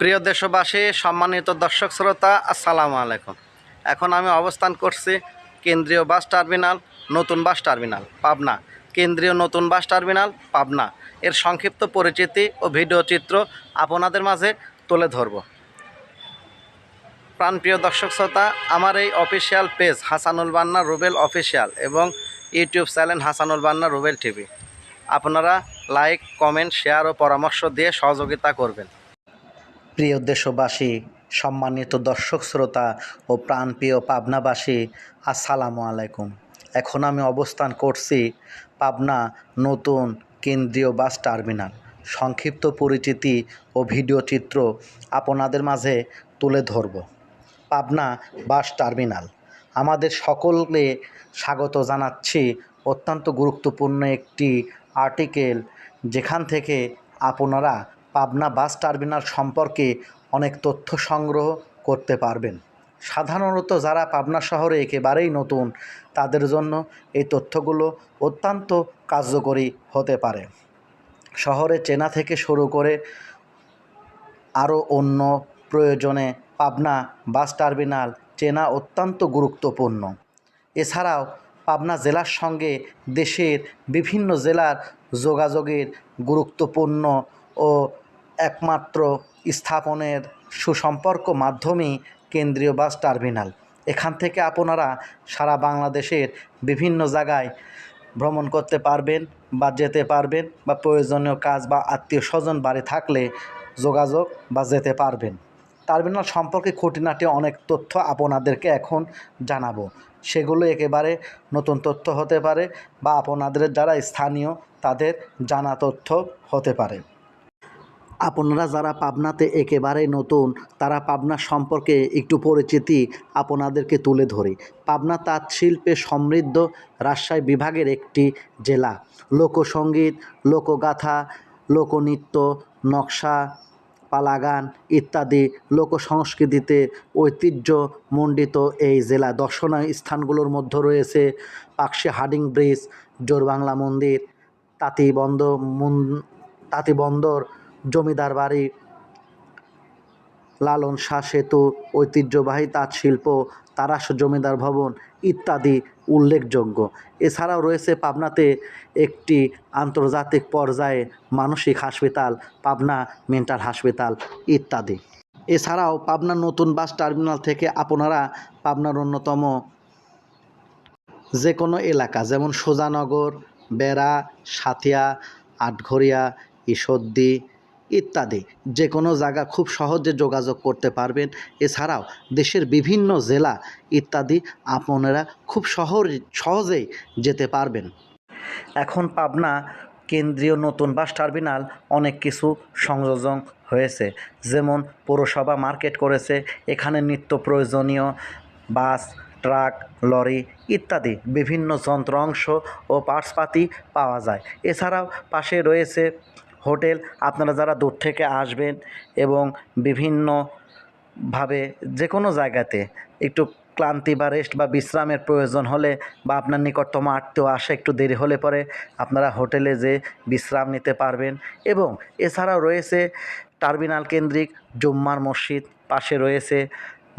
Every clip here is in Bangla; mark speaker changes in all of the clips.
Speaker 1: প্রিয় দেশবাসী, সম্মানিত দর্শক শ্রোতা, আসসালামু আলাইকুম। এখন আমি অবস্থান করছি কেন্দ্রীয় বাস টার্মিনাল, নতুন বাস টার্মিনাল পাবনা। কেন্দ্রীয় নতুন বাস টার্মিনাল পাবনা এর সংক্ষিপ্ত পরিচিতি ও ভিডিও চিত্র আপনাদের মাঝে তুলে ধরব। প্রাণপ্রিয় দর্শক শ্রোতা, আমার এই অফিসিয়াল পেজ হাসানুল বান্না রুবেল অফিসিয়াল এবং ইউটিউব চ্যানেল হাসানুল বান্না রুবেল টিভি, আপনারা লাইক, কমেন্ট, শেয়ার ও পরামর্শ দিয়ে সহযোগিতা করবেন। প্রিয় দেশবাসী, সম্মানিত দর্শক শ্রোতা ও প্রাণপ্রিয় পাবনাবাসী, আসসালামু আলাইকুম। এখন আমি অবস্থান করছি পাবনা নতুন কেন্দ্রীয় বাস টার্মিনাল। সংক্ষিপ্ত পরিচিতি ও ভিডিও চিত্র আপনাদের মাঝে তুলে ধরব। পাবনা বাস টার্মিনাল আমাদের সকলকে স্বাগত জানাচ্ছি। অত্যন্ত গুরুত্বপূর্ণ একটি আর্টিকেল, যেখান থেকে আপনারা পাবনা বাস টার্মিনাল সম্পর্কে অনেক তথ্য সংগ্রহ করতে পারবেন। সাধারণত যারা পাবনা শহরে একেবারেই নতুন, তাদের জন্য এই তথ্যগুলো অত্যন্ত কার্যকরী হতে পারে। শহরে চেনা থেকে শুরু করে আরও অন্য প্রয়োজনে পাবনা বাস টার্মিনাল চেনা অত্যন্ত গুরুত্বপূর্ণ। এছাড়াও পাবনা জেলার সঙ্গে দেশের বিভিন্ন জেলার যোগাযোগের গুরুত্বপূর্ণ ও একমাত্র স্থাপনের সুসম্পর্ক মাধ্যমই কেন্দ্রীয় বাস টার্মিনাল। এখান থেকে আপনারা সারা বাংলাদেশের বিভিন্ন জায়গায় ভ্রমণ করতে পারবেন বা যেতে পারবেন, বা প্রয়োজনীয় কাজ বা আত্মীয় স্বজন বাড়ি থাকলে যোগাযোগ বা যেতে পারবেন। টার্মিনাল সম্পর্কে খুঁটিনাটি অনেক তথ্য আপনাদেরকে এখন জানাবো। সেগুলো একেবারে নতুন তথ্য হতে পারে বা আপনাদের যারা স্থানীয় তাদের জানা তথ্য হতে পারে। আপনারা যারা পাবনাতে একেবারেই নতুন, তারা পাবনা সম্পর্কে একটু পরিচিতি আপনাদেরকে তুলে ধরি। পাবনা তাঁত শিল্পে সমৃদ্ধ রাজশাহী বিভাগের একটি জেলা। লোকসঙ্গীত, লোকগাথা, লোকনৃত্য, নকশা, পালাগান ইত্যাদি লোকসংস্কৃতিতে ঐতিহ্যমণ্ডিত এই জেলা। দর্শনীয় স্থানগুলোর মধ্যে রয়েছে পাকশি হার্ডিং ব্রিজ, জোরবাংলা মন্দির, তাঁতিবন্দর, জমিদার বাড়ি, লালন শাহ সেতু, ঐতিহ্যবাহী তাঁত শিল্প, তারাশ জমিদার ভবন ইত্যাদি উল্লেখযোগ্য। এছাড়াও রয়েছে পাবনাতে একটি আন্তর্জাতিক পর্যায়ে মানসিক হাসপাতাল, পাবনা মেন্টাল হাসপাতাল ইত্যাদি। এছাড়াও পাবনা নতুন বাস টার্মিনাল থেকে আপনারা পাবনার অন্যতম যে কোনো এলাকা, যেমন সুজানগর, বেড়া, সাথিয়া, আটঘরিয়া, ঈশ্বরদী ইত্যাদি যে কোনো জায়গা খুব সহজে যোগাযোগ করতে পারবেন। এছাড়াও দেশের বিভিন্ন জেলা ইত্যাদি আপনারা খুব সহজেই যেতে পারবেন। এখন পাবনা কেন্দ্রীয় নতুন বাস টার্মিনাল অনেক কিছু সংযোজন হয়েছে, যেমন পৌরসভা মার্কেট করেছে। এখানে নিত্য প্রয়োজনীয় বাস, ট্রাক, লরি ইত্যাদি বিভিন্ন যন্ত্রাংশ ও পার্টসপাতি পাওয়া যায়। এছাড়াও পাশে রয়েছে হোটেল। আপনারা যারা দূর থেকে আসবেন এবং বিভিন্নভাবে যে কোনো জায়গাতে একটু ক্লান্তি বা রেস্ট বা বিশ্রামের প্রয়োজন হলে, বা আপনার নিকটতম আত্মীয় আসে একটু দেরি হলে পরে আপনারা হোটেলে যেয়ে বিশ্রাম নিতে পারবেন। এবং এছাড়াও রয়েছে টার্মিনাল কেন্দ্রিক জুম্মার মসজিদ, পাশে রয়েছে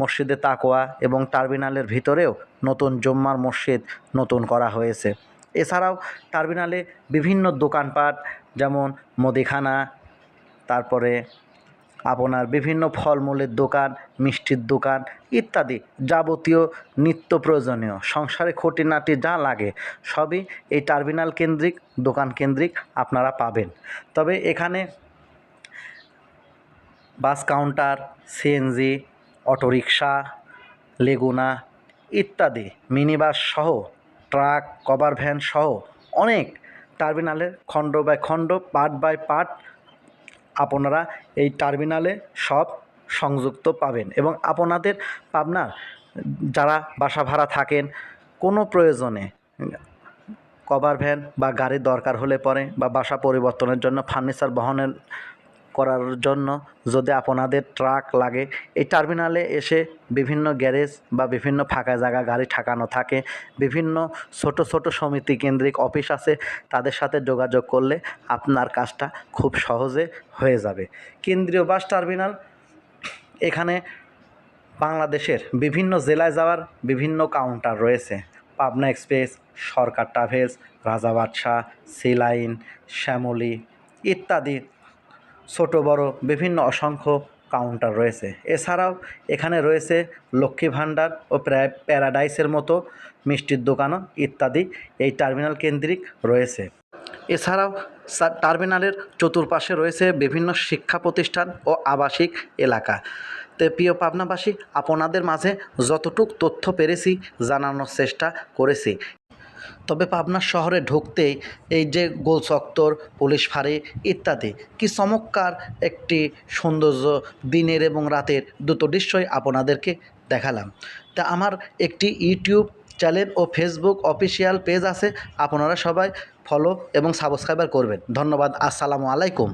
Speaker 1: মসজিদে তাকওয়া, এবং টার্মিনালের ভিতরেও নতুন জুম্মার মসজিদ নতুন করা হয়েছে। এছাড়াও টার্মিনালে বিভিন্ন দোকানপাট, যেমন মুদিখানা, তারপরে আপনার বিভিন্ন ফলমূলের দোকান, মিষ্টির দোকান ইত্যাদি যাবতীয় নিত্য প্রয়োজনীয় সংসারে খুঁটিনাটি যা লাগে সবই এই টার্মিনাল কেন্দ্রিক, দোকান কেন্দ্রিক আপনারা পাবেন। তবে এখানে বাস কাউন্টার, সিএনজি, অটোরিকশা, লেগুনা ইত্যাদি মিনি বাস সহ, ট্রাক, কভার ভ্যান সহ অনেক টার্মিনালের খণ্ড বাই খণ্ড, পার্ট বাই পার্ট আপনারা এই টার্মিনালে সব সংযুক্ত পাবেন। এবং আপনাদের পাবনার যারা বাসা ভাড়া থাকেন, কোনো প্রয়োজনে কভার ভ্যান বা গাড়ির দরকার হলে পরে, বা বাসা পরিবর্তনের জন্য, ফার্নিচার বহনের করার জন্য যদি আপনাদের ট্রাক লাগে, এই টার্মিনালে এসে বিভিন্ন গ্যারেজ বা বিভিন্ন ফাঁকা জায়গা গাড়ি ঠাকানো থাকে। বিভিন্ন ছোট ছোট সমিতি কেন্দ্রিক অফিস আছে, তাদের সাথে যোগাযোগ করলে আপনার কাজটা খুব সহজে হয়ে যাবে। কেন্দ্রীয় বাস টার্মিনাল এখানে বাংলাদেশের বিভিন্ন জেলায় যাওয়ার বিভিন্ন কাউন্টার রয়েছে। পাবনা এক্সপ্রেস, সরকার ট্রাভেলস, রাজা বাদশাহ, সি লাইন, শ্যামলী ইত্যাদি ছোট বড় বিভিন্ন অসংখ্য কাউন্টার রয়েছে। এছাড়াও এখানে রয়েছে লক্ষ্মী ভাণ্ডার ও প্যারাডাইসের মতো মিষ্টির দোকানও ইত্যাদি এই টার্মিনাল কেন্দ্রিক রয়েছে। এছাড়াও টার্মিনালের চতুর্পাশে রয়েছে বিভিন্ন শিক্ষা প্রতিষ্ঠান ও আবাসিক এলাকা। তো প্রিয় পাবনাবাসী, আপনাদের মাঝে যতটুক তথ্য পেরেছি জানানোর চেষ্টা করেছি। তবে পাবনা শহরে ঢুকতেই এই যে গোল চত্বর, পুলিশ ফাঁড়ি ইত্যাদি কি চমৎকার একটি সৌন্দর্য, দিনের এবং রাতের দুটো দৃশ্যই আপনাদেরকে দেখালাম। তা আমার একটি ইউটিউব চ্যানেল ও ফেসবুক অফিসিয়াল পেজ আছে, আপনারা সবাই ফলো এবং সাবস্ক্রাইবার করবেন। ধন্যবাদ। আসসালামু আলাইকুম।